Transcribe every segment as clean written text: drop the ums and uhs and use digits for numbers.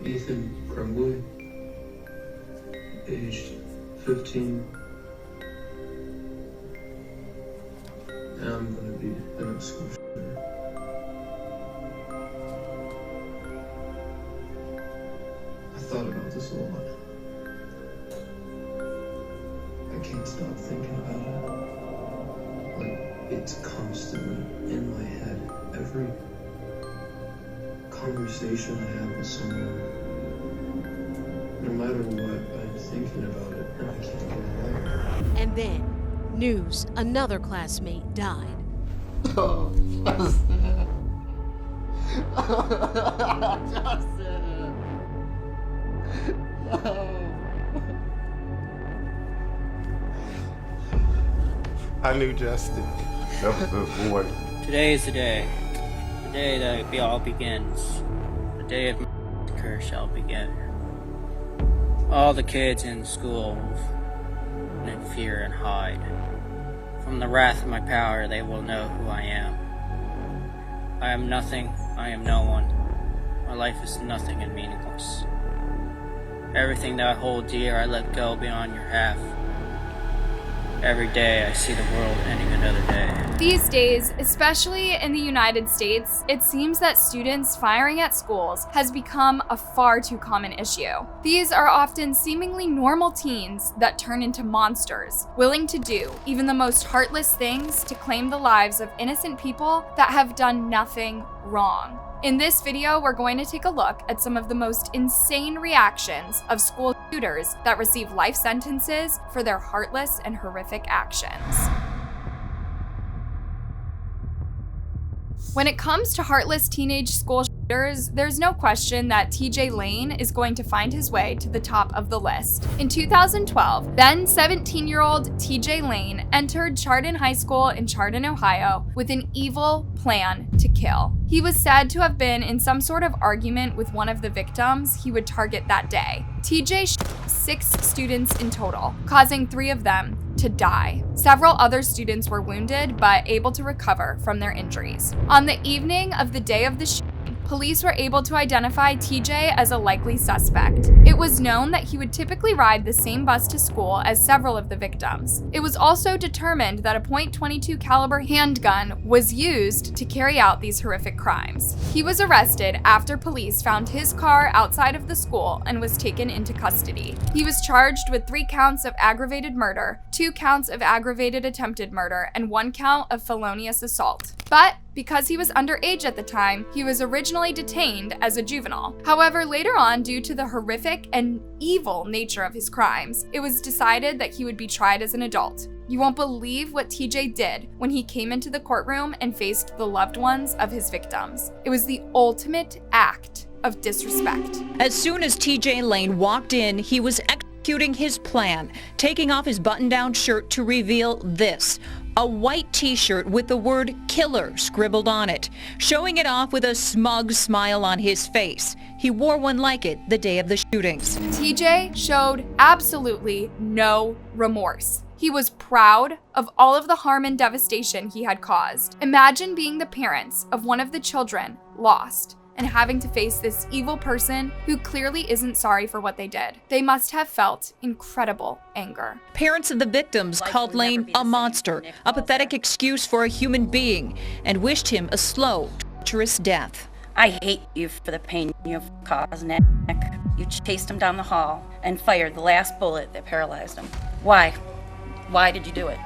Ethan Crumbley, aged 15. And I'm going to be an school shooter. I thought about this a lot. I can't stop thinking about it. Like, it's constantly in my head. Every conversation I have with someone, no matter what, I'm thinking about it and I can't get away. And then, news, another classmate died. Oh, Justin. Justin. No. I knew Justin. That was the boy. Today is the day that it all begins. The day of massacre shall begin. All the kids in school will in fear and hide. From the wrath of my power, they will know who I am. I am nothing, I am no one. My life is nothing and meaningless. Everything that I hold dear, I let go beyond your half. Every day I see the world ending another day. These days, especially in the United States, it seems that students firing at schools has become a far too common issue. These are often seemingly normal teens that turn into monsters, willing to do even the most heartless things to claim the lives of innocent people that have done nothing wrong. In this video, we're going to take a look at some of the most insane reactions of school shooters that receive life sentences for their heartless and horrific actions. When it comes to heartless teenage school shooters, there's no question that TJ Lane is going to find his way to the top of the list. In 2012, then 17-year-old TJ Lane entered Chardon High School in Chardon, Ohio, with an evil plan to kill. He was said to have been in some sort of argument with one of the victims he would target that day. TJ shot 6 students in total, causing 3 of them to die. Several other students were wounded, but able to recover from their injuries. On the evening of the day of the shooting, police were able to identify TJ as a likely suspect. It was known that he would typically ride the same bus to school as several of the victims. It was also determined that a .22 caliber handgun was used to carry out these horrific crimes. He was arrested after police found his car outside of the school and was taken into custody. He was charged with 3 counts of aggravated murder, 2 counts of aggravated attempted murder, and 1 count of felonious assault. But because he was underage at the time, he was originally detained as a juvenile. However, later on, due to the horrific and evil nature of his crimes, it was decided that he would be tried as an adult. You won't believe what TJ did when he came into the courtroom and faced the loved ones of his victims. It was the ultimate act of disrespect. As soon as TJ Lane walked in, he was executing his plan, taking off his button-down shirt to reveal this. A white t-shirt with the word killer scribbled on it, showing it off with a smug smile on his face. He wore one like it the day of the shootings. TJ showed absolutely no remorse. He was proud of all of the harm and devastation he had caused. Imagine being the parents of one of the children lost and having to face this evil person who clearly isn't sorry for what they did. They must have felt incredible anger. Parents of the victims called Lane a monster, a pathetic excuse for a human being, and wished him a slow, torturous death. I hate you for the pain you've caused, Nick. You chased him down the hall and fired the last bullet that paralyzed him. Why? Why did you do it?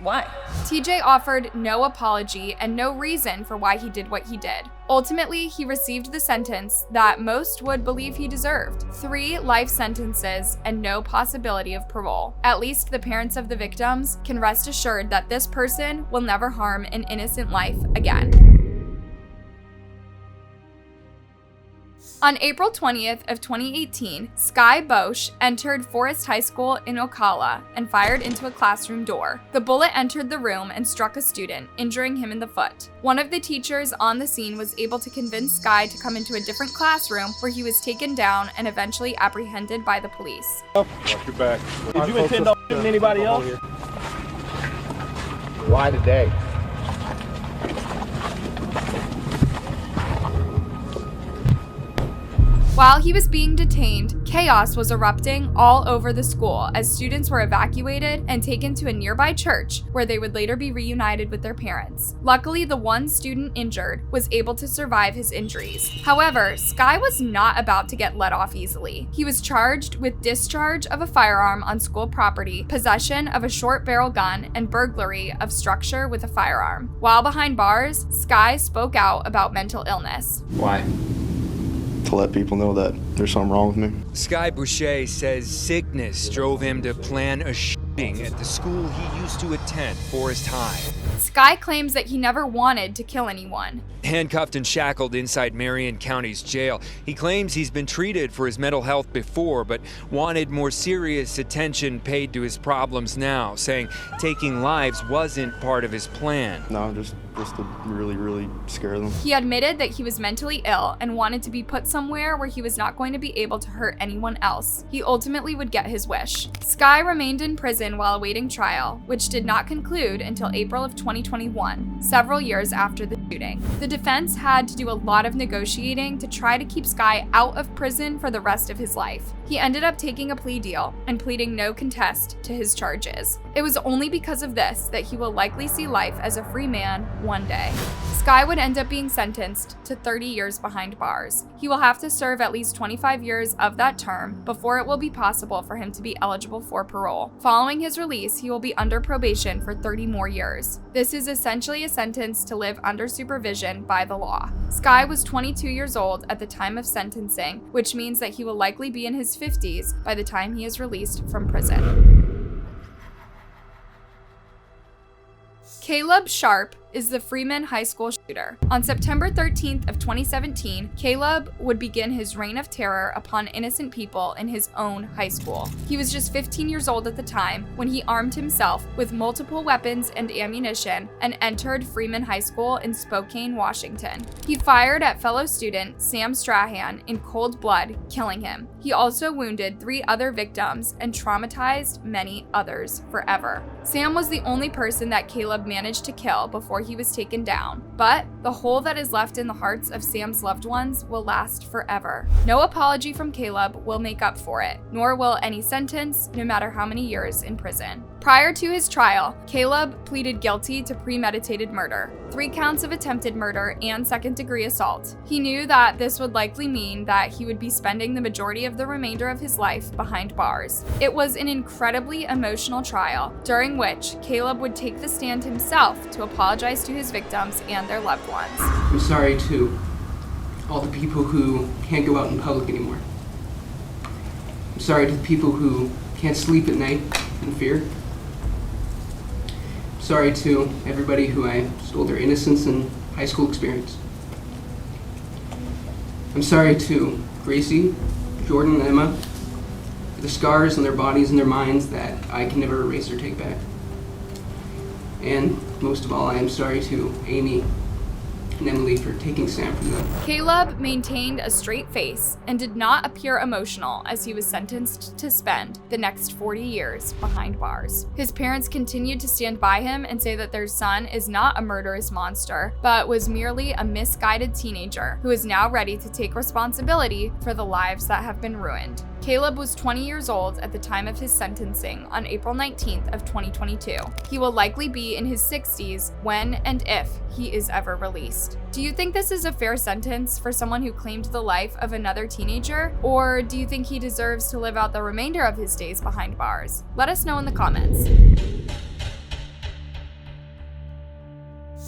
Why? TJ offered no apology and no reason for why he did what he did. Ultimately, he received the sentence that most would believe he deserved: 3 life sentences and no possibility of parole. At least the parents of the victims can rest assured that this person will never harm an innocent life again. On April 20th of 2018, Sky Bosch entered Forest High School in Ocala and fired into a classroom door. The bullet entered the room and struck a student, injuring him in the foot. One of the teachers on the scene was able to convince Sky to come into a different classroom where he was taken down and eventually apprehended by the police. Watch your back. Did you intend on shooting anybody else? Why today? While he was being detained, chaos was erupting all over the school as students were evacuated and taken to a nearby church where they would later be reunited with their parents. Luckily, the one student injured was able to survive his injuries. However, Sky was not about to get let off easily. He was charged with discharge of a firearm on school property, possession of a short barrel gun, and burglary of structure with a firearm. While behind bars, Sky spoke out about mental illness. Why? To let people know that there's something wrong with me. Sky Boucher says sickness drove him to plan a shooting at the school he used to attend, Forest High. Sky claims that he never wanted to kill anyone. Handcuffed and shackled inside Marion County's jail, he claims he's been treated for his mental health before, but wanted more serious attention paid to his problems now, saying taking lives wasn't part of his plan. No, just to really scare them. He admitted that he was mentally ill and wanted to be put somewhere where he was not going to be able to hurt anyone else. He ultimately would get his wish. Sky remained in prison while awaiting trial, which did not conclude until April of 2021, several years after the shooting. The defense had to do a lot of negotiating to try to keep Sky out of prison for the rest of his life. He ended up taking a plea deal and pleading no contest to his charges. It was only because of this that he will likely see life as a free man one day. Sky would end up being sentenced to 30 years behind bars. He will have to serve at least 25 years of that term before it will be possible for him to be eligible for parole. Following his release, he will be under probation for 30 more years. This is essentially a sentence to live under supervision by the law. Sky was 22 years old at the time of sentencing, which means that he will likely be in his 50s by the time he is released from prison. Caleb Sharpe is the Freeman High School shooter. On September 13th of 2017, Caleb would begin his reign of terror upon innocent people in his own high school. He was just 15 years old at the time when he armed himself with multiple weapons and ammunition and entered Freeman High School in Spokane, Washington. He fired at fellow student Sam Strahan in cold blood, killing him. He also wounded 3 other victims and traumatized many others forever. Sam was the only person that Caleb managed to kill before he was taken down, but the hole that is left in the hearts of Sam's loved ones will last forever. No apology from Caleb will make up for it, nor will any sentence, no matter how many years in prison. Prior to his trial, Caleb pleaded guilty to premeditated murder, 3 counts of attempted murder, and second-degree assault. He knew that this would likely mean that he would be spending the majority of the remainder of his life behind bars. It was an incredibly emotional trial, during which Caleb would take the stand himself to apologize to his victims and their loved ones. I'm sorry to all the people who can't go out in public anymore. I'm sorry to the people who can't sleep at night in fear. Sorry to everybody who I stole their innocence and high school experience. I'm sorry to Gracie, Jordan, and Emma for the scars on their bodies and their minds that I can never erase or take back. And most of all, I am sorry to Amy and Emily for taking Sam from them. Caleb maintained a straight face and did not appear emotional as he was sentenced to spend the next 40 years behind bars. His parents continued to stand by him and say that their son is not a murderous monster, but was merely a misguided teenager who is now ready to take responsibility for the lives that have been ruined. Caleb was 20 years old at the time of his sentencing on April 19th of 2022. He will likely be in his 60s when and if he is ever released. Do you think this is a fair sentence for someone who claimed the life of another teenager? Or do you think he deserves to live out the remainder of his days behind bars? Let us know in the comments.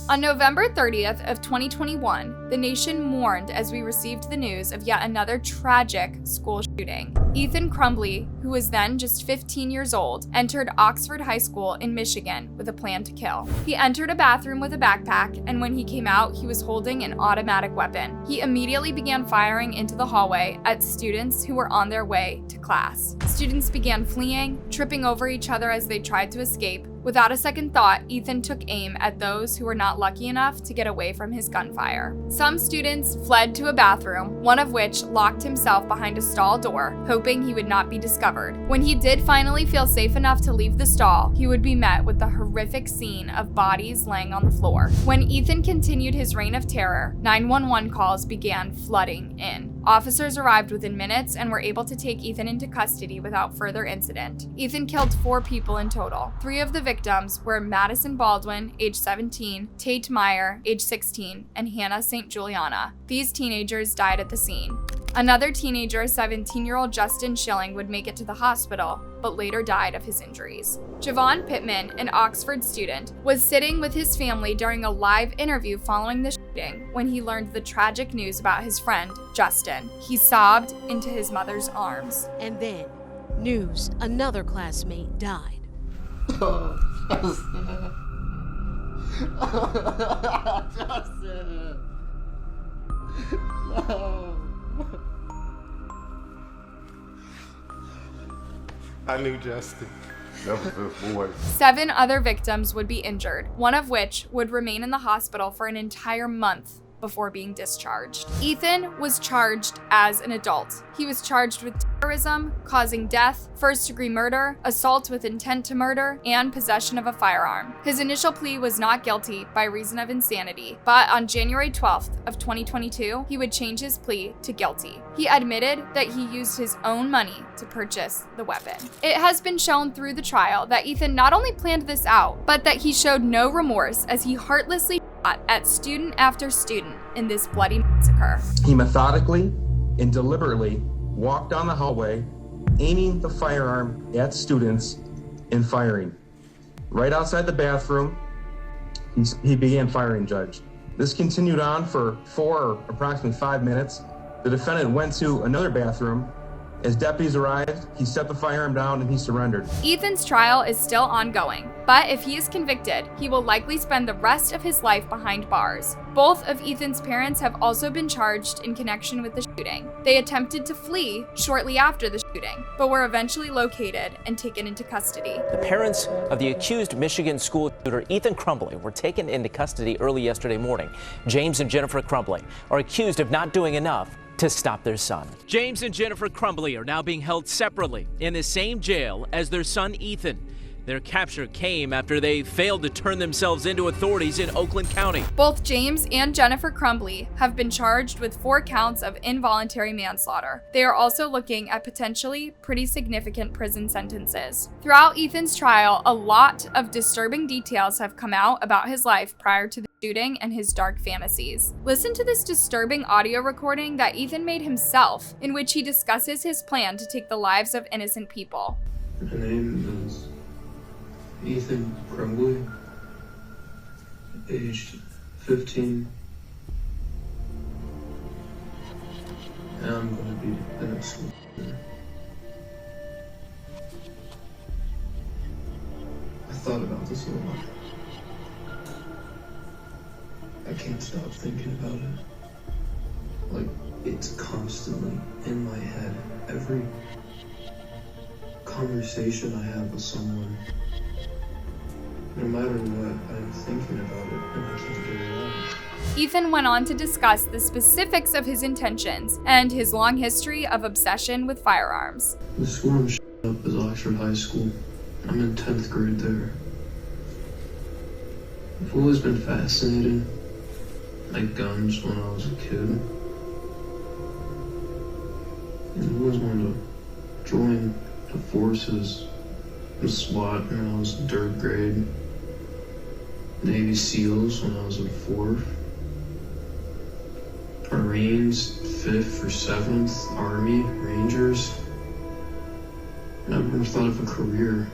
On November 30th of 2021, the nation mourned as we received the news of yet another tragic school shooting. Ethan Crumbley, who was then just 15 years old, entered Oxford High School in Michigan with a plan to kill. He entered a bathroom with a backpack, and when he came out, he was holding an automatic weapon. He immediately began firing into the hallway at students who were on their way to class. Students began fleeing, tripping over each other as they tried to escape. Without a second thought, Ethan took aim at those who were not lucky enough to get away from his gunfire. Some students fled to a bathroom, one of which locked himself behind a stall door, hoping he would not be discovered. When he did finally feel safe enough to leave the stall, he would be met with the horrific scene of bodies laying on the floor. When Ethan continued his reign of terror, 911 calls began flooding in. Officers arrived within minutes and were able to take Ethan into custody without further incident. Ethan killed 4 people in total. 3 of the victims were Madison Baldwin, age 17, Tate Meyer, age 16, and Hannah St. Juliana. These teenagers died at the scene. Another teenager, 17-year-old Justin Schilling, would make it to the hospital, but later died of his injuries. Javon Pittman, an Oxford student, was sitting with his family during a live interview following the shooting when he learned the tragic news about his friend, Justin. He sobbed into his mother's arms. And then, news another classmate died. Oh, Justin. Justin. No. I knew Justin. That was the boy. 7 other victims would be injured, one of which would remain in the hospital for an entire month before being discharged. Ethan was charged as an adult. He was charged with terrorism, causing death, first-degree murder, assault with intent to murder, and possession of a firearm. His initial plea was not guilty by reason of insanity, but on January 12th of 2022, he would change his plea to guilty. He admitted that he used his own money to purchase the weapon. It has been shown through the trial that Ethan not only planned this out, but that he showed no remorse as he heartlessly shot at student after student in this bloody massacre. He methodically and deliberately walked down the hallway, aiming the firearm at students and firing. Right outside the bathroom, he began firing, Judge. This continued on for approximately 5 minutes. The defendant went to another bathroom. As deputies arrived, he set the firearm down and he surrendered. Ethan's trial is still ongoing, but if he is convicted, he will likely spend the rest of his life behind bars. Both of Ethan's parents have also been charged in connection with the shooting. They attempted to flee shortly after the shooting, but were eventually located and taken into custody. The parents of the accused Michigan school shooter Ethan Crumbley were taken into custody early yesterday morning. James and Jennifer Crumbley are accused of not doing enough to stop their son. James and Jennifer Crumbley are now being held separately in the same jail as their son Ethan. Their capture came after they failed to turn themselves into authorities in Oakland County. Both James and Jennifer Crumbley have been charged with 4 counts of involuntary manslaughter. They are also looking at potentially pretty significant prison sentences. Throughout Ethan's trial, a lot of disturbing details have come out about his life prior to the shooting and his dark fantasies. Listen to this disturbing audio recording that Ethan made himself, in which he discusses his plan to take the lives of innocent people. My name is Ethan Crumbley, aged 15, and I'm going to be in a school. I thought about this a lot. I can't stop thinking about it. Like, it's constantly in my head. Every conversation I have with someone, no matter what, I'm thinking about it and I can't get it out. Ethan went on to discuss the specifics of his intentions and his long history of obsession with firearms. The school I'm up is Oxford High School. I'm in 10th grade there. I've always been fascinated by guns when I was a kid. I always wanted to join the forces, the SWAT when I was in 3rd grade, Navy SEALs when I was in 4th, Marines 5th or 7th, Army, Rangers. I never thought of a career.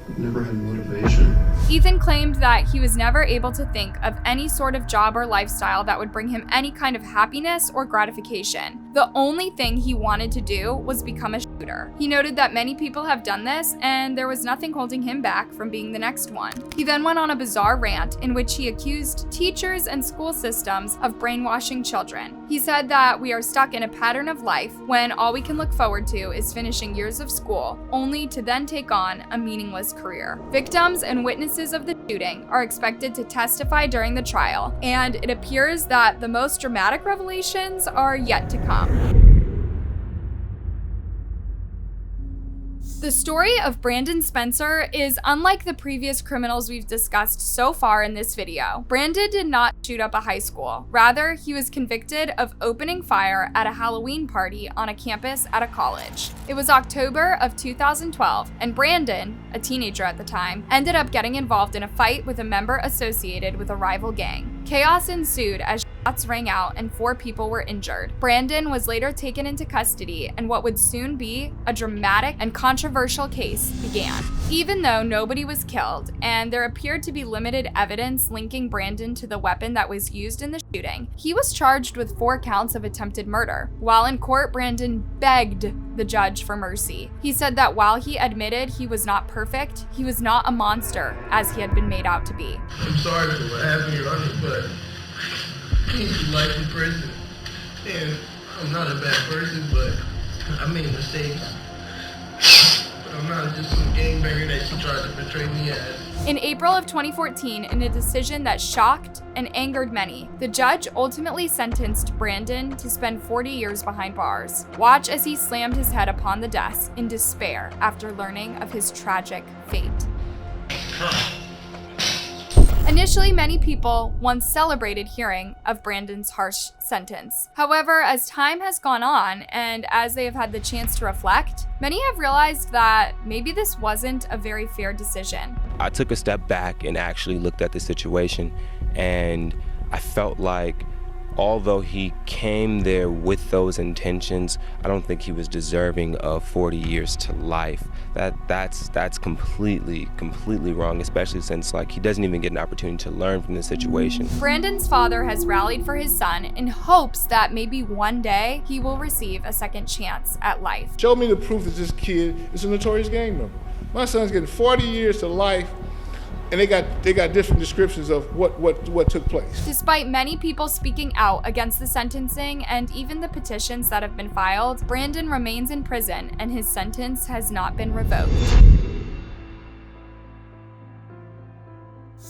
I've never had motivation. Ethan claimed that he was never able to think of any sort of job or lifestyle that would bring him any kind of happiness or gratification. The only thing he wanted to do was become a shooter. He noted that many people have done this, and there was nothing holding him back from being the next one. He then went on a bizarre rant in which he accused teachers and school systems of brainwashing children. He said that we are stuck in a pattern of life when all we can look forward to is finishing years of school, only to then take on a meaningless career. Victims and witnesses of the shooting are expected to testify during the trial, and it appears that the most dramatic revelations are yet to come. The story of Brandon Spencer is unlike the previous criminals we've discussed so far in this video. Brandon did not shoot up a high school. Rather, he was convicted of opening fire at a Halloween party on a campus at a college. It was October of 2012, and Brandon, a teenager at the time, ended up getting involved in a fight with a member associated with a rival gang. Chaos ensued as shots rang out and 4 people were injured. Brandon was later taken into custody, and what would soon be a dramatic and controversial case began. Even though nobody was killed, and there appeared to be limited evidence linking Brandon to the weapon that was used in the shooting, he was charged with 4 counts of attempted murder. While in court, Brandon begged the judge for mercy. He said that while he admitted he was not perfect, he was not a monster as he had been made out to be. I'm sorry for what happened, Your Honor, but I need some life in prison. And I'm not a bad person, but I made mistakes. But I'm not just some gangbanger that she tried to portray me as. In April of 2014, in a decision that shocked and angered many, the judge ultimately sentenced Brandon to spend 40 years behind bars. Watch as he slammed his head upon the desk in despair after learning of his tragic fate. Initially, many people once celebrated hearing of Brandon's harsh sentence. However, as time has gone on and as they have had the chance to reflect, many have realized that maybe this wasn't a very fair decision. I took a step back and actually looked at the situation, and I felt like although he came there with those intentions, I don't think he was deserving of 40 years to life. That's completely wrong, especially since he doesn't even get an opportunity to learn from the situation. Brandon's father has rallied for his son in hopes that maybe one day he will receive a second chance at life. Show me the proof that this kid is a notorious gang member. My son's getting 40 years to life, and they got different descriptions of what took place. Despite many people speaking out against the sentencing and even the petitions that have been filed, Brandon remains in prison and his sentence has not been revoked.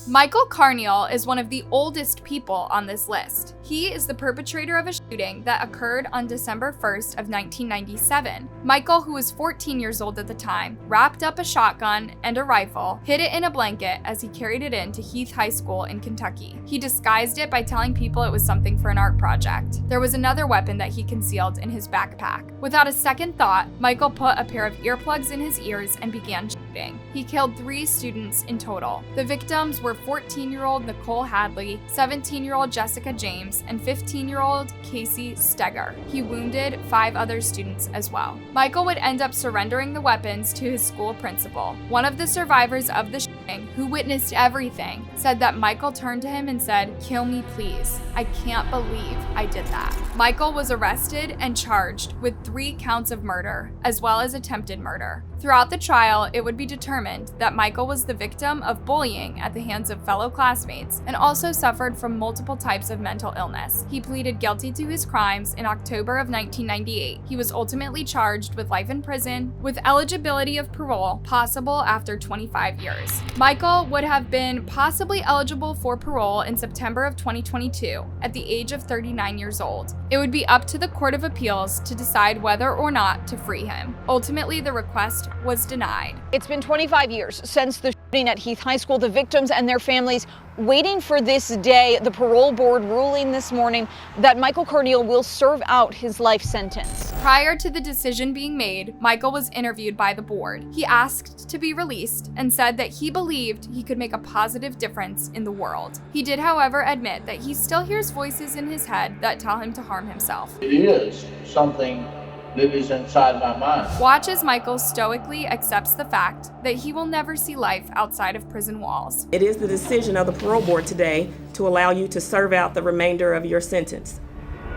Michael Carneal is one of the oldest people on this list. He is the perpetrator of a shooting that occurred on December 1st of 1997. Michael, who was 14 years old at the time, wrapped up a shotgun and a rifle, hid it in a blanket as he carried it into Heath High School in Kentucky. He disguised it by telling people it was something for an art project. There was another weapon that he concealed in his backpack. Without a second thought, Michael put a pair of earplugs in his ears and began shooting. He killed 3 students in total. The victims were 14-year-old Nicole Hadley, 17-year-old Jessica James, and 15-year-old Casey Steger. He wounded 5 other students as well. Michael would end up surrendering the weapons to his school principal. One of the survivors of the shooting, who witnessed everything, said that Michael turned to him and said, "Kill me, please. I can't believe I did that." Michael was arrested and charged with 3 counts of murder, as well as attempted murder. Throughout the trial, it would be determined that Michael was the victim of bullying at the hands of fellow classmates and also suffered from multiple types of mental illness. He pleaded guilty to his crimes in October of 1998. He was ultimately charged with life in prison, with eligibility of parole possible after 25 years. Michael would have been possibly eligible for parole in September of 2022 at the age of 39 years old. It would be up to the Court of Appeals to decide whether or not to free him. Ultimately, the request was denied. It's been 25 years since the shooting at Heath High School. The victims and their families waiting for this day. The parole board ruling this morning that Michael Carneal will serve out his life sentence. Prior to the decision being made, Michael was interviewed by the board. He asked to be released and said that he believed he could make a positive difference in the world. He did, however, admit that he still hears voices in his head that tell him to harm himself. It is something that is inside my mind. Watch as Michael stoically accepts the fact that he will never see life outside of prison walls. It is the decision of the parole board today to allow you to serve out the remainder of your sentence.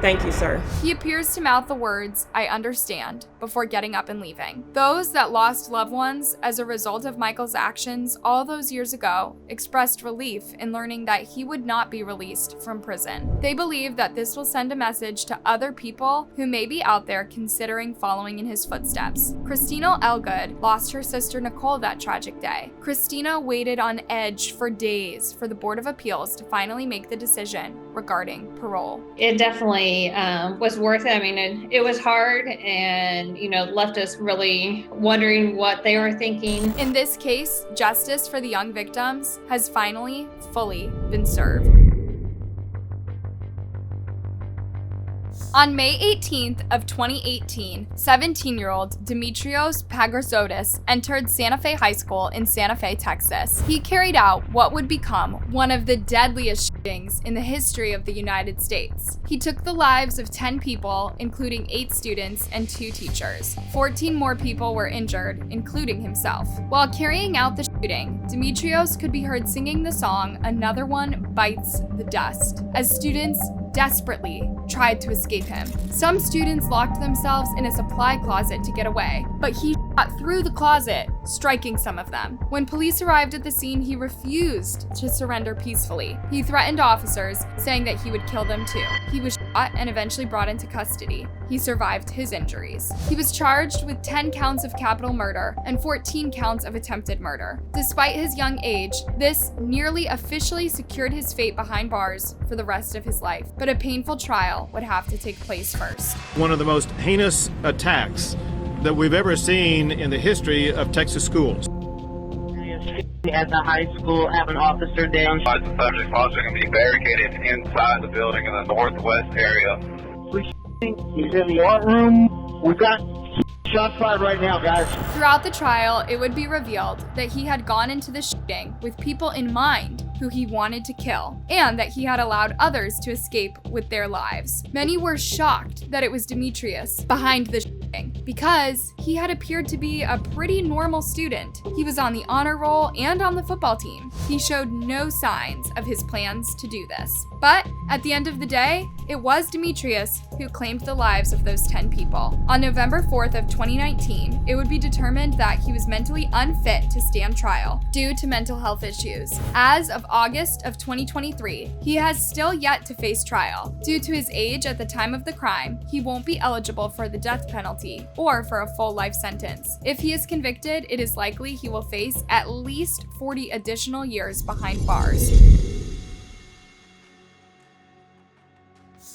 Thank you, sir. He appears to mouth the words, "I understand," before getting up and leaving. Those that lost loved ones as a result of Michael's actions all those years ago expressed relief in learning that he would not be released from prison. They believe that this will send a message to other people who may be out there considering following in his footsteps. Christina Elgood lost her sister Nicole that tragic day. Christina waited on edge for days for the Board of Appeals to finally make the decision regarding parole. It definitely was worth it. I mean, it was hard and, left us really wondering what they were thinking. In this case, justice for the young victims has finally fully been served. On May 18th of 2018, 17-year-old Dimitrios Pagourtzis entered Santa Fe High School in Santa Fe, Texas. He carried out what would become one of the deadliest shootings in the history of the United States. He took the lives of 10 people, including 8 students and 2 teachers. 14 more people were injured, including himself. While carrying out the shooting, Dimitrios could be heard singing the song "Another One Bites the Dust" as students desperately tried to escape him. Some students locked themselves in a supply closet to get away, but he shot through the closet, striking some of them. When police arrived at the scene, he refused to surrender peacefully. He threatened officers, saying that he would kill them too. He was shot and eventually brought into custody. He survived his injuries. He was charged with 10 counts of capital murder and 14 counts of attempted murder. Despite his young age, this nearly officially secured his fate behind bars for the rest of his life. But a painful trial would have to take place first. One of the most heinous attacks that we've ever seen in the history of Texas schools. At the high school, have an officer down. The subject also going to be barricaded inside the building in the northwest area. He's in the art room. We've got shots fired right now, guys. Throughout the trial, it would be revealed that he had gone into the shooting with people in mind who he wanted to kill, and that he had allowed others to escape with their lives. Many were shocked that it was Dimitrios behind the shooting, because he had appeared to be a pretty normal student. He was on the honor roll and on the football team. He showed no signs of his plans to do this. But at the end of the day, it was Dimitrios who claimed the lives of those 10 people. On November 4th of 2019, it would be determined that he was mentally unfit to stand trial due to mental health issues. As of August of 2023, he has still yet to face trial. Due to his age at the time of the crime, he won't be eligible for the death penalty or for a full life sentence. If he is convicted, it is likely he will face at least 40 additional years behind bars.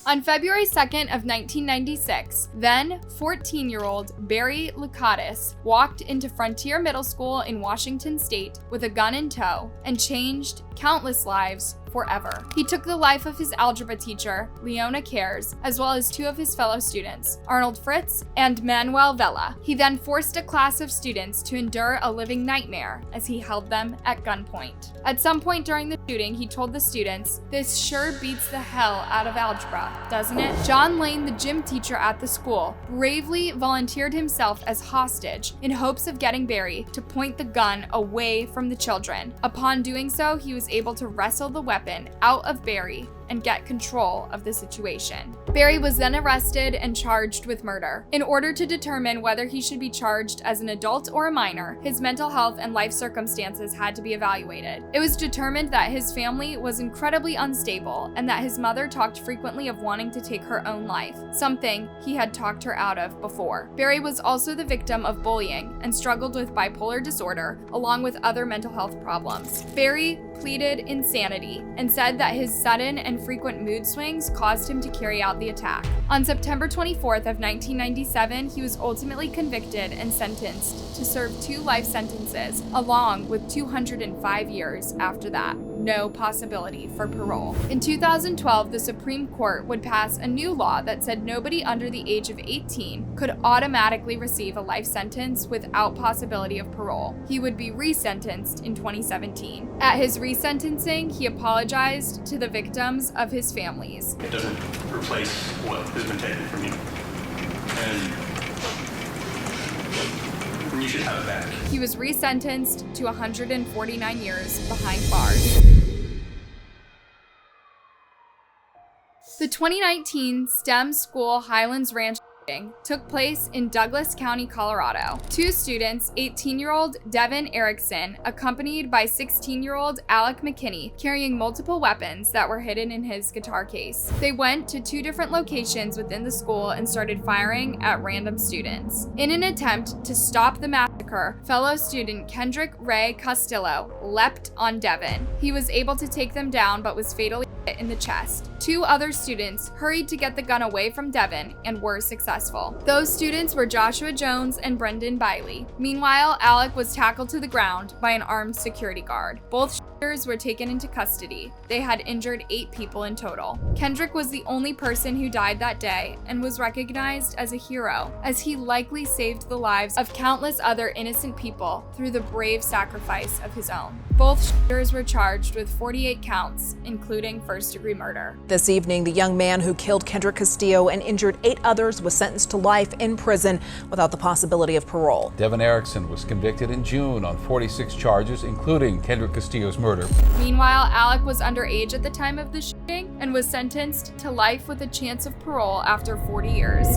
On February 2nd of 1996, then 14-year-old Barry Loukaitis walked into Frontier Middle School in Washington State with a gun in tow and changed countless lives forever. He took the life of his algebra teacher, Leona Cares, as well as 2 of his fellow students, Arnold Fritz and Manuel Vela. He then forced a class of students to endure a living nightmare as he held them at gunpoint. At some point during the shooting, he told the students, "This sure beats the hell out of algebra, doesn't it?" John Lane, the gym teacher at the school, bravely volunteered himself as hostage in hopes of getting Barry to point the gun away from the children. Upon doing so, he was able to wrestle the weapon out of Barry and get control of the situation. Barry was then arrested and charged with murder. In order to determine whether he should be charged as an adult or a minor, his mental health and life circumstances had to be evaluated. It was determined that his family was incredibly unstable and that his mother talked frequently of wanting to take her own life, something he had talked her out of before. Barry was also the victim of bullying and struggled with bipolar disorder along with other mental health problems. Barry pleaded insanity and said that his sudden and frequent mood swings caused him to carry out the attack. On September 24th of 1997, he was ultimately convicted and sentenced to serve 2 life sentences, along with 205 years after that. No possibility for parole. In 2012, the Supreme Court would pass a new law that said nobody under the age of 18 could automatically receive a life sentence without possibility of parole. He would be resentenced in 2017. At his resentencing, he apologized to the victims of his families. It doesn't replace what has been taken from you. And you should have it back. He was resentenced to 149 years behind bars. The 2019 STEM school Highlands Ranch took place in Douglas County, Colorado. 2 students, 18-year-old Devin Erickson, accompanied by 16-year-old Alec McKinney, carrying multiple weapons that were hidden in his guitar case. They went to 2 different locations within the school and started firing at random students. In an attempt to stop the massacre, fellow student Kendrick Ray Castillo leapt on Devin. He was able to take them down but was fatally hit in the chest. 2 other students hurried to get the gun away from Devin and were successful. Those students were Joshua Jones and Brendan Bailey. Meanwhile, Alec was tackled to the ground by an armed security guard. Both shooters were taken into custody. They had injured 8 people in total. Kendrick was the only person who died that day and was recognized as a hero, as he likely saved the lives of countless other innocent people through the brave sacrifice of his own. Both shooters were charged with 48 counts, including first-degree murder. This evening, the young man who killed Kendrick Castillo and injured 8 others was sentenced to life in prison without the possibility of parole. Devin Erickson was convicted in June on 46 charges, including Kendrick Castillo's murder. Meanwhile, Alec was underage at the time of the shooting and was sentenced to life with a chance of parole after 40 years.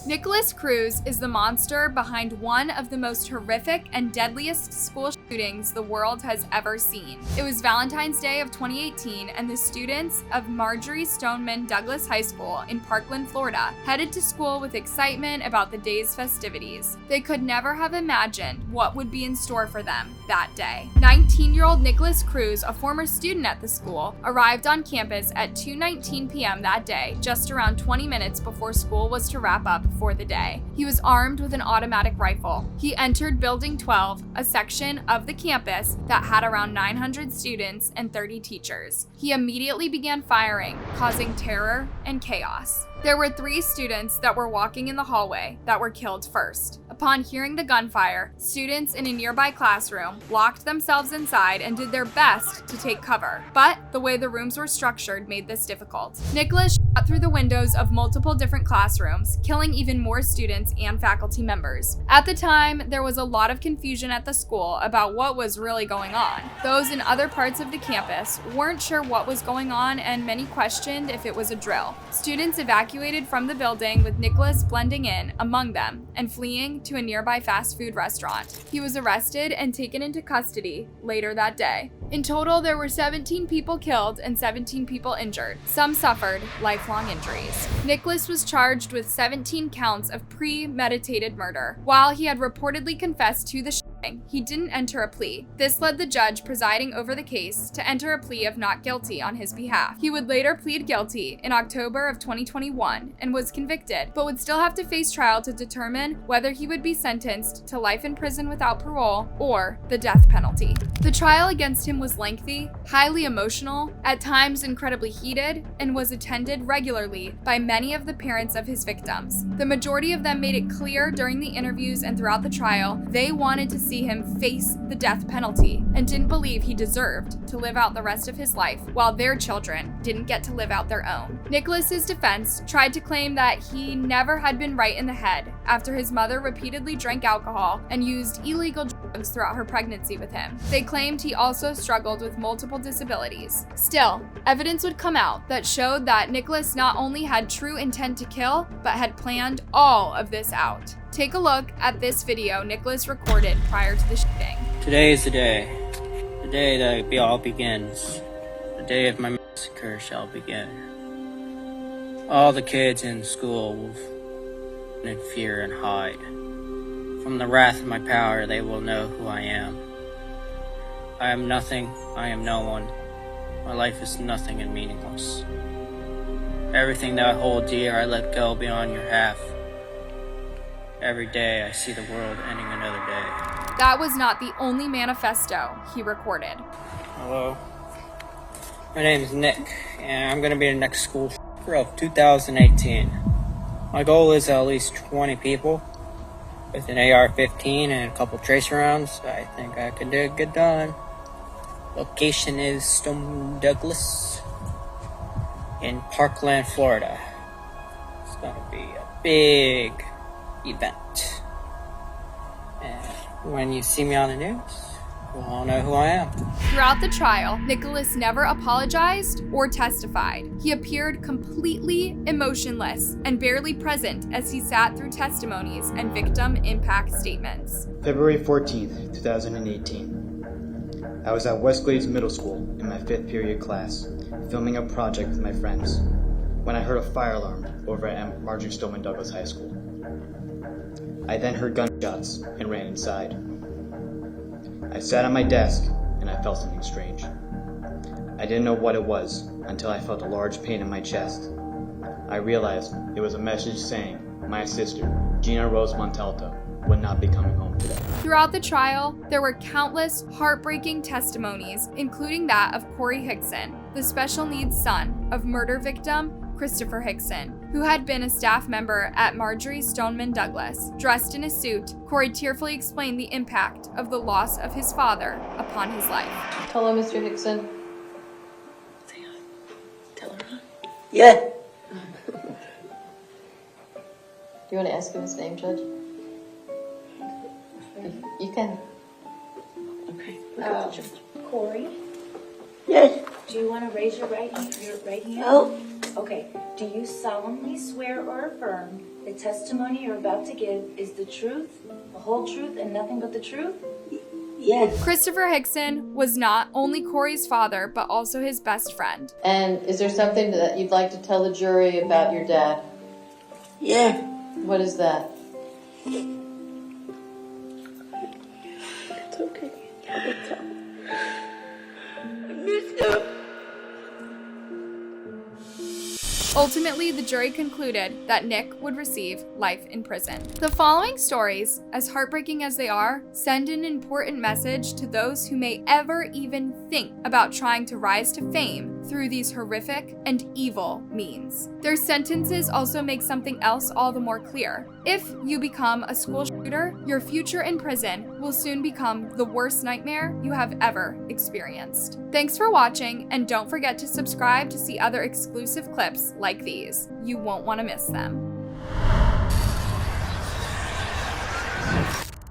Nicholas Cruz is the monster behind one of the most horrific and deadliest school shootings the world has ever seen. It was Valentine's Day of 2018, and the students of Marjorie Stoneman Douglas High School in Parkland, Florida, headed to school with excitement about the day's festivities. They could never have imagined what would be in store for them that day. 19-year-old Nicholas Cruz, a former student at the school, arrived on campus at 2:19 p.m. that day, just around 20 minutes before school was to wrap up for the day. He was armed with an automatic rifle. He entered Building 12, a section of the campus that had around 900 students and 30 teachers. He immediately began firing, causing terror and chaos. There were 3 students that were walking in the hallway that were killed first. Upon hearing the gunfire, students in a nearby classroom locked themselves inside and did their best to take cover. But the way the rooms were structured made this difficult. Nicholas shot through the windows of multiple different classrooms, killing even more students and faculty members. At the time, there was a lot of confusion at the school about what was really going on. Those in other parts of the campus weren't sure what was going on, and many questioned if it was a drill. Students evacuated from the building, with Nicholas blending in among them and fleeing to a nearby fast food restaurant. He was arrested and taken into custody later that day. In total, there were 17 people killed and 17 people injured. Some suffered lifelong injuries. Nicholas was charged with 17 counts of premeditated murder. While he had reportedly confessed to the shooting, he didn't enter a plea. This led the judge presiding over the case to enter a plea of not guilty on his behalf. He would later plead guilty in October of 2021 and was convicted, but would still have to face trial to determine whether he would be sentenced to life in prison without parole or the death penalty. The trial against him was lengthy, highly emotional, at times incredibly heated, and was attended regularly by many of the parents of his victims. The majority of them made it clear during the interviews and throughout the trial they wanted to see him face the death penalty and didn't believe he deserved to live out the rest of his life while their children didn't get to live out their own. Nicholas's defense tried to claim that he never had been right in the head after his mother repeatedly drank alcohol and used illegal drugs throughout her pregnancy with him. They claimed he also struggled with multiple disabilities. Still, evidence would come out that showed that Nicholas not only had true intent to kill, but had planned all of this out. Take a look at this video Nicholas recorded prior to the shooting. Today is the day that it all begins. The day of my massacre shall begin. All the kids in school will in fear and hide. From the wrath of my power, they will know who I am. I am nothing, I am no one. My life is nothing and meaningless. Everything that I hold dear, I let go beyond your half. Every day, I see the world ending another day. That was not the only manifesto he recorded. Hello, my name is Nick, and I'm going to be the next school shooter of 2018. My goal is at least 20 people. With an AR-15 and a couple tracer rounds, I think I could do a good done. Location is Stoneman Douglas in Parkland, Florida. It's going to be a big event. And when you see me on the news, you'll all know who I am. Throughout the trial, Nicholas never apologized or testified. He appeared completely emotionless and barely present as he sat through testimonies and victim impact statements. February 14th, 2018. I was at Westglades Middle School in my 5th period class, filming a project with my friends, when I heard a fire alarm over at Marjorie Stoneman Douglas High School. I then heard gunshots and ran inside. I sat on my desk and I felt something strange. I didn't know what it was until I felt a large pain in my chest. I realized it was a message saying my sister, Gina Rose Montalto, would not be coming home today. Throughout the trial, there were countless heartbreaking testimonies, including that of Corey Hickson, the special needs son of murder victim Christopher Hickson, who had been a staff member at Marjorie Stoneman Douglas. Dressed in a suit, Corey tearfully explained the impact of the loss of his father upon his life. Hello, Mr. Hickson. Tell her. Yeah. You want to ask him his name, Judge? You can. Okay. Corey? Yes. Do you want to raise your right hand? No. Okay. Do you solemnly swear or affirm the testimony you're about to give is the truth, the whole truth, and nothing but the truth? Yes. Christopher Hickson was not only Corey's father, but also his best friend. And is there something that you'd like to tell the jury about your dad? Yeah. What is that? It's okay. It's okay. I miss him. Ultimately, the jury concluded that Nick would receive life in prison. The following stories, as heartbreaking as they are, send an important message to those who may ever even think about trying to rise to fame through these horrific and evil means. Their sentences also make something else all the more clear. If you become a school shooter, your future in prison will soon become the worst nightmare you have ever experienced. Thanks for watching, and don't forget to subscribe to see other exclusive clips like these. You won't want to miss them.